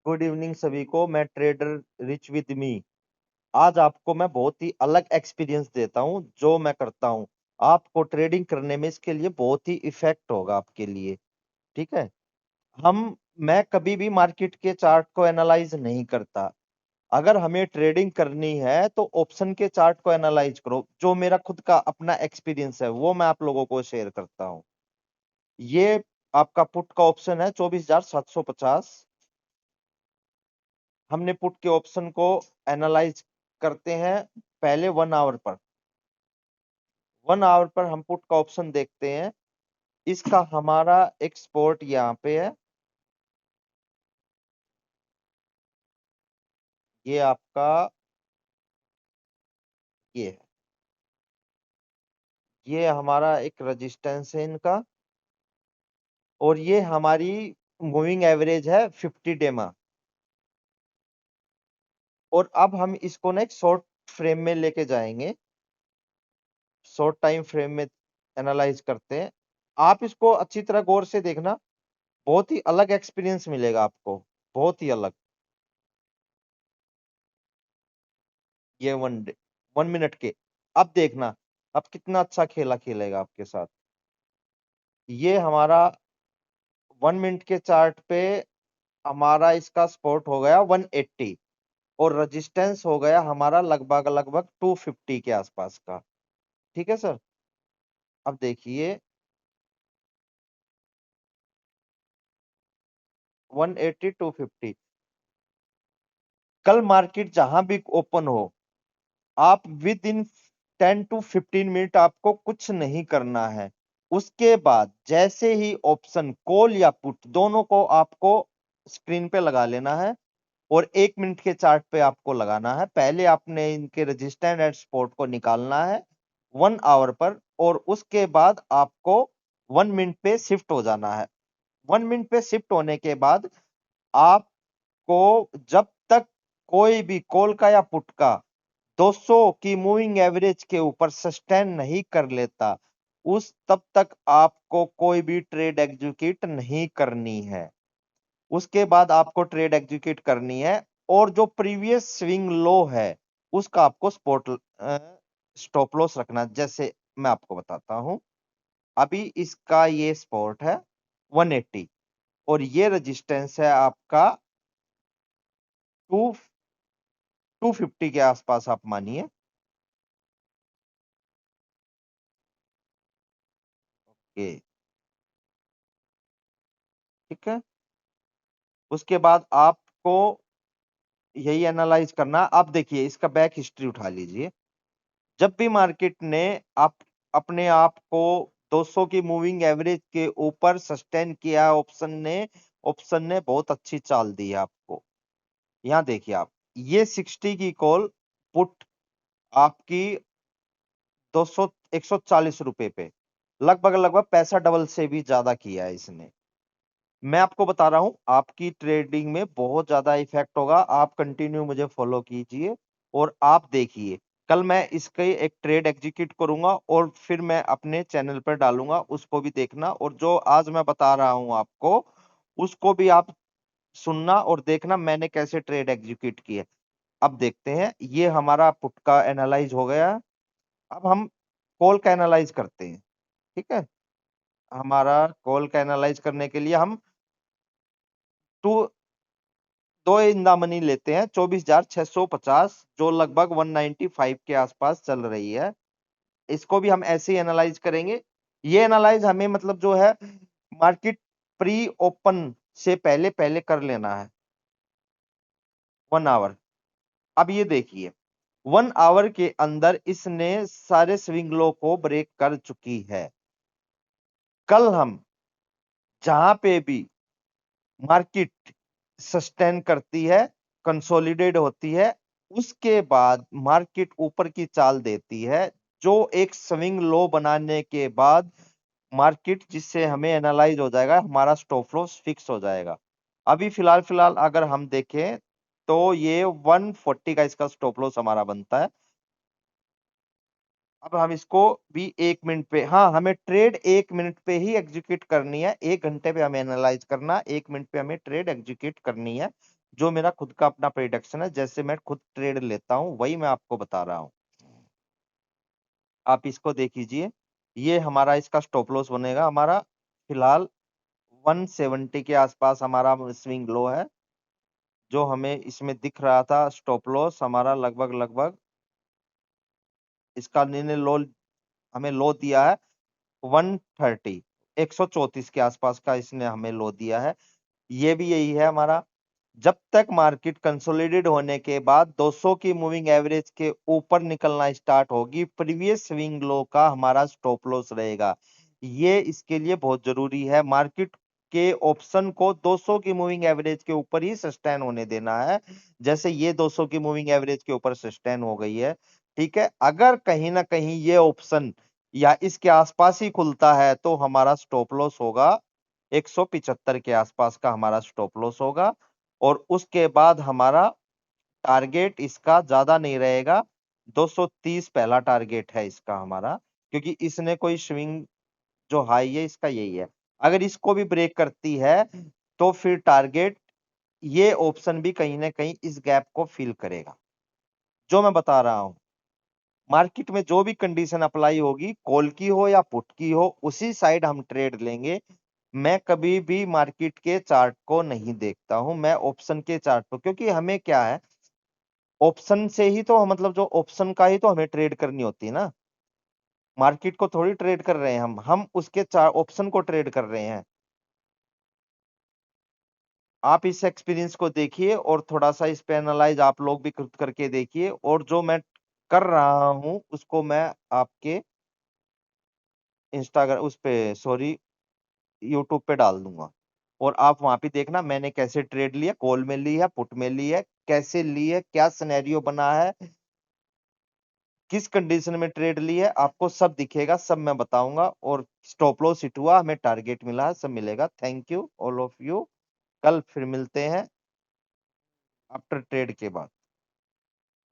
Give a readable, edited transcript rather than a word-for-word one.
Good evening सभी को। मैं ट्रेडर रिच विद मी। आज आपको मैं बहुत ही अलग एक्सपीरियंस देता हूं जो मैं करता हूं। आपको ट्रेडिंग करने में इसके लिए बहुत ही इफेक्ट होगा आपके लिए। ठीक है। हम मैं कभी भी मार्केट के चार्ट को एनालाइज नहीं करता। अगर हमें ट्रेडिंग करनी है तो ऑप्शन के चार्ट को एनालाइज करो। जो मेरा खुद का अपना एक्सपीरियंस है वो मैं आप लोगों को शेयर करता हूं। ये आपका पुट का ऑप्शन है 24,750। हमने पुट के ऑप्शन को एनालाइज करते हैं पहले 1 आवर पर। 1 आवर पर हम पुट का ऑप्शन देखते हैं। इसका हमारा एक्सपोर्ट यहाँ पे है। ये आपका ये है। ये हमारा एक रेजिस्टेंस है इनका। और ये हमारी मूविंग एवरेज है 50 डेमा। और अब हम इसको ना एक शॉर्ट फ्रेम में लेके जाएंगे। शॉर्ट टाइम फ्रेम में एनालाइज करते हैं। आप इसको अच्छी तरह गौर से देखना। बहुत ही अलग एक्सपीरियंस मिलेगा आपको। बहुत ही अलग। ये 1 मिनट के। अब देखना अब कितना अच्छा खेला खेलेगा आपके साथ। ये हमारा 1 मिनट के चार्ट पे हमारा इसका सपोर्ट हो गया 180। और रेजिस्टेंस हो गया हमारा लगभग लगभग 250 के आसपास का। ठीक है सर। अब देखिए 180 250। कल मार्केट जहां भी ओपन हो, आप विद इन 10 to 15 मिनट आपको कुछ नहीं करना है। उसके बाद जैसे ही ऑप्शन कॉल या पुट दोनों को आपको स्क्रीन पे लगा लेना है। और 1 मिनट के चार्ट पे आपको लगाना है। पहले आपने इनके रेजिस्टेंस एंड सपोर्ट को निकालना है 1 आवर पर। और उसके बाद आपको 1 मिनट पे शिफ्ट हो जाना है। 1 मिनट पे शिफ्ट होने के बाद आपको जब तक कोई भी कॉल का या पुट का 200 की मूविंग एवरेज के ऊपर सस्टेन नहीं कर लेता, उस तब तक आपको कोई भी ट्रेड एग्जीक्यूट नहीं करनी है। उसके बाद आपको ट्रेड एग्जीक्यूट करनी है। और जो प्रीवियस स्विंग लो है उसका आपको स्टॉप लॉस रखना। जैसे मैं आपको बताता हूं। अभी इसका ये सपोर्ट है 180। और ये रेजिस्टेंस है आपका 250 के आसपास आप मानिए। ओके। ठीक है। उसके बाद आपको यही एनालाइज करना। आप देखिए इसका बैक हिस्ट्री उठा लीजिए। जब भी मार्केट ने आप अपने आप को 200 की मूविंग एवरेज के ऊपर सस्टेन किया, ऑप्शन ने बहुत अच्छी चाल दी है आपको। यहां देखिए आप, ये 60 की कॉल पुट आपकी 200 140 रुपए पे लगभग लगभग पैसा डबल से भी ज्यादा किया है इसने। मैं आपको बता रहा हूं आपकी ट्रेडिंग में बहुत ज्यादा इफेक्ट होगा। आप कंटिन्यू मुझे फॉलो कीजिए और आप देखिए। कल मैं इसके एक ट्रेड एग्जीक्यूट करूंगा और फिर मैं अपने चैनल पर डालूंगा, उसको भी देखना। और जो आज मैं बता रहा हूं आपको उसको भी आप सुनना और देखना मैंने कैसे ट्रेड एग्जीक्यूट किए। अब देखते हैं। ये हमारा पुट का एनालाइज हो गया। अब हम कॉल का एनालाइज करते हैं। ठीक है। हमारा कॉल का एनालाइज करने के लिए हम टू दो इंदामनी लेते हैं 24,650 जो लगभग 195 के आसपास चल रही है। इसको भी हम ऐसे ही एनालाइज करेंगे। ये एनालाइज हमें मतलब जो है मार्केट प्री ओपन से पहले पहले कर लेना है 1 आवर। अब ये देखिए 1 आवर के अंदर इसने सारे स्विंग लो को ब्रेक कर चुकी है। कल हम जहां पे भी मार्केट सस्टेन करती है, कंसोलिडेट होती है, उसके बाद मार्केट ऊपर की चाल देती है। जो एक स्विंग लो बनाने के बाद मार्केट जिससे हमें एनालाइज हो जाएगा, हमारा स्टॉप लॉस फिक्स हो जाएगा। अभी फिलहाल फिलहाल अगर हम देखें तो ये 140 का इसका स्टॉप लॉस हमारा बनता है। अब हम इसको भी 1 मिनट पे, हाँ हमें ट्रेड 1 मिनट पे ही एग्जीक्यूट करनी है। 1 घंटे पे हमें एनालाइज करना, 1 मिनट पे हमें ट्रेड एग्जीक्यूट करनी है। जो मेरा खुद का अपना प्रेडिक्शन है, जैसे मैं खुद ट्रेड लेता हूं वही मैं आपको बता रहा हूं। आप इसको देख लीजिए, ये हमारा इसका स्टॉप लॉस बनेगा हमारा फिलहाल 170 के आसपास हमारा स्विंग लो है, जो हमें इसमें दिख रहा था स्टॉप लॉस हमारा लगभग लगभग इसका निर्णय लो हमें लो दिया है 130 134 के आसपास का इसने हमें लो दिया है। ये भी यही है हमारा। जब तक मार्केट कंसोलिडेट होने के बाद 200 की मूविंग एवरेज के ऊपर निकलना स्टार्ट होगी, प्रीवियस स्विंग लो का हमारा स्टॉप लॉस रहेगा। ये इसके लिए बहुत जरूरी है, मार्केट के ऑप्शन को 200 की मूविंग एवरेज के ऊपर ही सस्टेन होने देना है। जैसे ये 200 की मूविंग एवरेज के ऊपर सस्टेन हो गई है, ठीक है, अगर कहीं ना कहीं ये ऑप्शन या इसके आसपास ही खुलता है तो हमारा स्टॉप लॉस होगा 175 के आसपास का हमारा स्टॉप लॉस होगा। और उसके बाद हमारा टारगेट इसका ज्यादा नहीं रहेगा, 230 पहला टारगेट है इसका हमारा, क्योंकि इसने कोई स्विंग जो हाई है इसका यही है। अगर इसको भी ब्रेक करती है तो फिर टारगेट ये ऑप्शन भी कहीं ना कहीं इस गैप को फिल करेगा। जो मैं बता रहा हूं, मार्केट में जो भी कंडीशन अप्लाई होगी, कॉल की हो या पुट की हो, उसी साइड हम ट्रेड लेंगे। मैं कभी भी मार्केट के चार्ट को नहीं देखता हूं, मैं ऑप्शन के चार्ट को, क्योंकि हमें क्या है, ऑप्शन से ही तो मतलब जो ऑप्शन का ही तो हमें ट्रेड करनी होती है ना, मार्केट को थोड़ी ट्रेड कर रहे हैं हम उसके चार ऑप्शन को ट्रेड कर रहे हैं। आप इस एक्सपीरियंस को देखिए और थोड़ा सा इस पे एनालाइज आप लोग भी खुद करके देखिए, और जो मैं कर रहा हूं उसको मैं आपके इंस्टाग्राम उस पे सॉरी यूट्यूब पे डाल दूंगा, और आप वहां पे देखना मैंने कैसे ट्रेड लिया, कॉल में ली है, पुट में ली है, कैसे ली है, क्या सिनेरियो बना है, किस कंडीशन में ट्रेड ली है, आपको सब दिखेगा, सब मैं बताऊंगा। और स्टॉप लॉस हिट हुआ, हमें टारगेट मिला है, सब मिलेगा। Thank you all of you. कल फिर मिलते हैं आफ्टर ट्रेड के बाद।